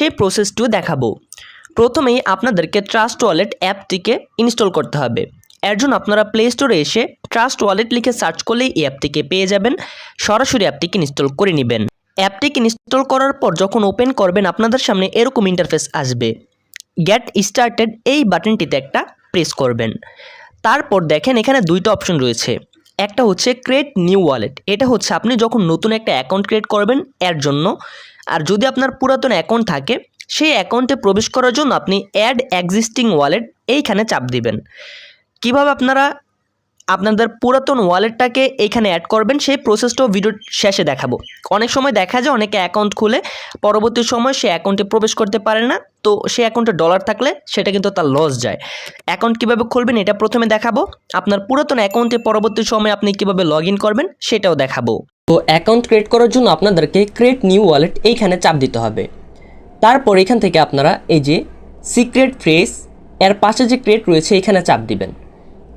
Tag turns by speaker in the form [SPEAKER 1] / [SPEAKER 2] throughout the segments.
[SPEAKER 1] সেই প্রসেসটিও দেখাবো। প্রথমেই আপনাদেরকে ট্রাস্ট ওয়ালেট অ্যাপটিকে ইনস্টল করতে হবে। এর জন্য আপনারা প্লে স্টোরে এসে ট্রাস্ট ওয়ালেট লিখে সার্চ করলেই এই অ্যাপটিকে পেয়ে যাবেন। সরাসরি অ্যাপটিকে ইনস্টল করে নেবেন। অ্যাপটিকে ইনস্টল করার পর যখন ওপেন করবেন আপনাদের সামনে এরকম ইন্টারফেস আসবে। গেট স্টার্টেড এই বাটনটিতে একটা প্রেস করবেন। তারপর দেখেন এখানে দুইটা অপশন রয়েছে। একটা হচ্ছে ক্রিয়েট নিউ ওয়ালেট, এটা হচ্ছে আপনি যখন নতুন একটা অ্যাকাউন্ট ক্রিয়েট করবেন এর জন্য। আর যদি আপনার পুরাতন অ্যাকাউন্ট থাকে সেই অ্যাকাউন্টে প্রবেশ করার জন্য আপনি অ্যাড এক্সিস্টিং ওয়ালেট এইখানে চাপ দিবেন। কিভাবে আপনারা আপনাদের পুরাতন ওয়ালেটটাকে এইখানে অ্যাড করবেন সেই প্রসেসটাও ভিডিওর শেষে দেখাবো। অনেক সময় দেখা যায় অনেকে অ্যাকাউন্ট খুলে পরবর্তী সময় সে অ্যাকাউন্টে প্রবেশ করতে পারে না, তো সেই অ্যাকাউন্টে ডলার থাকলে সেটা কিন্তু তার লস যায়। অ্যাকাউন্ট কীভাবে খুলবেন এটা প্রথমে দেখাবো। আপনার পুরাতন অ্যাকাউন্টে পরবর্তী সময় আপনি কীভাবে লগ ইন করবেন সেটাও দেখাবো। তো অ্যাকাউন্ট ক্রিয়েট করার জন্য আপনাদেরকে ক্রিয়েট নিউ ওয়ালেট এইখানে চাপ দিতে হবে। তারপর এখান থেকে আপনারা এই যে সিক্রেট ফ্রেজ এর পাশে যে ক্রিয়েট রয়েছে এখানে চাপ দিবেন।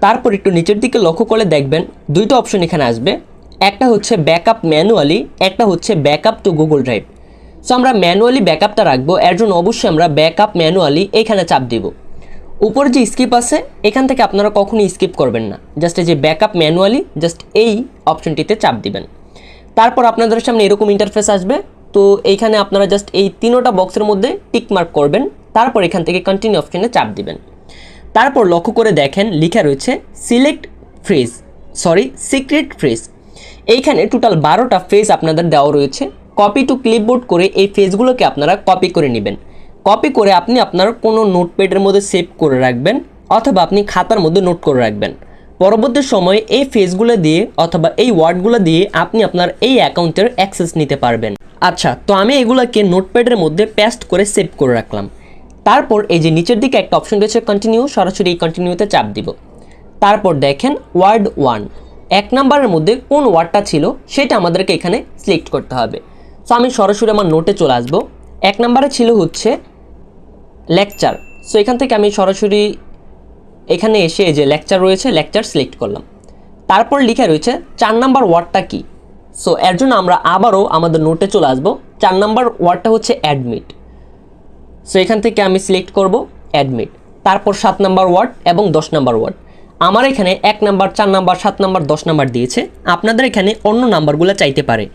[SPEAKER 1] তারপর একটু নিচের দিকে লক্ষ্য করলে দেখবেন দুইটা অপশন এখানে আসবে। একটা হচ্ছে ব্যাকআপ ম্যানুয়ালি, একটা হচ্ছে backup two Google drive. So আমরা ম্যানুয়ালি ব্যাকআপটা রাখবো, এর জন্য অবশ্যই আমরা ব্যাকআপ ম্যানুয়ালি এখানে চাপ দিব। উপরে যে স্কিপ আছে এখান থেকে আপনারা কখনোই স্কিপ করবেন না, জাস্ট এই যে ব্যাকআপ ম্যানুয়ালি জাস্ট এই অপশনটিতে চাপ দিবেন। তারপর আপনাদের সামনে এরকম ইন্টারফেস আসবে। তো এইখানে আপনারা জাস্ট এই তিনোটা বক্সের মধ্যে টিক মার্ক করবেন। তারপর এখান থেকে কন্টিনিউ অপশনে চাপ দিবেন। তারপর লক্ষ্য করে দেখেন লেখা রয়েছে সিক্রেট ফ্রেজ। এইখানে টোটাল 12টা ফ্রেজ আপনাদের দেওয়া রয়েছে। কপি টু ক্লিপবোর্ড করে এই ফ্রেজগুলোকে আপনারা কপি করে নেবেন। কপি করে আপনি আপনার কোনো নোটপ্যাডের মধ্যে সেভ করে রাখবেন অথবা আপনি খাতার মধ্যে নোট করে রাখবেন। পরবর্তী সময়ে এই ফ্রেজগুলো দিয়ে অথবা এই ওয়ার্ডগুলো দিয়ে আপনি আপনার এই অ্যাকাউন্টের অ্যাক্সেস নিতে পারবেন। আচ্ছা, তো আমি এগুলোকে নোটপ্যাডের মধ্যে পেস্ট করে সেভ করে রাখলাম। তারপর এই যে নিচের দিকে একটা অপশন রয়েছে কন্টিনিউ, সরাসরি এই কন্টিনিউতে চাপ দিব। তারপর দেখেন ওয়ার্ড 1 1 নম্বরের মধ্যে কোন ওয়ার্ডটা ছিল সেটা আমাদেরকে এখানে সিলেক্ট করতে হবে। সো আমি সরাসরি আমার নোটে চলে আসবো। 1 নম্বরে ছিল হচ্ছে লেকচার। সো এখান থেকে আমি সরাসরি এখানে এসে এই যে লেকচার রয়েছে লেকচার সিলেক্ট করলাম। তারপর লেখা রয়েছে 4 নম্বর ওয়ার্ডটা কি। সো এর জন্য আমরা আবারও আমাদের নোটে চলে আসবো। 4 নম্বর ওয়ার্ডটা হচ্ছে অ্যাডমিট। সো এখান থেকে আমি সিলেক্ট করব অ্যাডমিট। তারপর 7 নম্বর ওয়ার্ড এবং 10 নম্বর ওয়ার্ড। আমার এখানে 1 নম্বর, 4 নম্বর, 7 নম্বর, 10 নম্বর দিয়েছে। আপনাদের এখানে অন্য নাম্বারগুলো চাইতে পারে।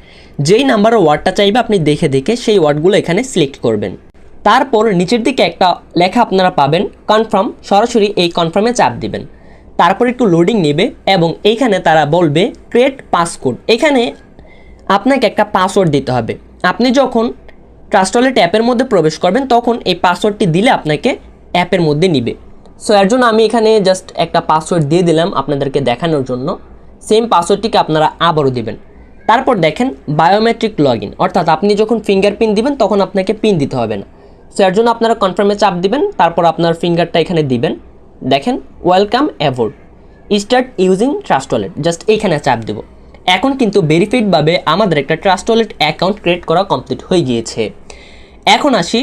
[SPEAKER 1] যেই নাম্বারের ওয়ার্ডটা চাইবে আপনি দেখে দেখে সেই ওয়ার্ডগুলো এখানে সিলেক্ট করবেন। তারপর নিচের দিকে একটা লেখা আপনারা পাবেন কনফার্ম, সরাসরি এই কনফার্মে চাপ দিবেন। তারপর একটু লোডিং নেবে এবং এইখানে তারা বলবে ক্রিয়েট পাসকোড। এখানে আপনাকে একটা পাসওয়ার্ড দিতে হবে। আপনি যখন ট্রাস্ট ওয়ালেট অ্যাপের মধ্যে প্রবেশ করবেন তখন এই পাসওয়ার্ডটি দিলে আপনাকে অ্যাপের মধ্যে নিবে। সো এর জন্য আমি এখানে জাস্ট একটা পাসওয়ার্ড দিয়ে দিলাম আপনাদেরকে দেখানোর জন্য। সেম পাসওয়ার্ডটিকে আপনারা আবারও দিবেন। তারপর দেখেন বায়োমেট্রিক লগ ইন, অর্থাৎ আপনি যখন ফিঙ্গারপ্রিন্ট দিবেন তখন আপনাকে পিন দিতে হবে না। সো এর জন্য আপনারা কনফার্মে চাপ দিবেন। তারপর আপনার ফিঙ্গারটা এখানে দিবেন। দেখেন welcome aboard start using trust wallet, just এইখানে চাপ দেব। এখন কিন্তু ভেরিফাইডভাবে আমাদের একটা ট্রাস্ট ওয়ালেট অ্যাকাউন্ট ক্রিয়েট করা কমপ্লিট হয়ে গিয়েছে। এখন আসি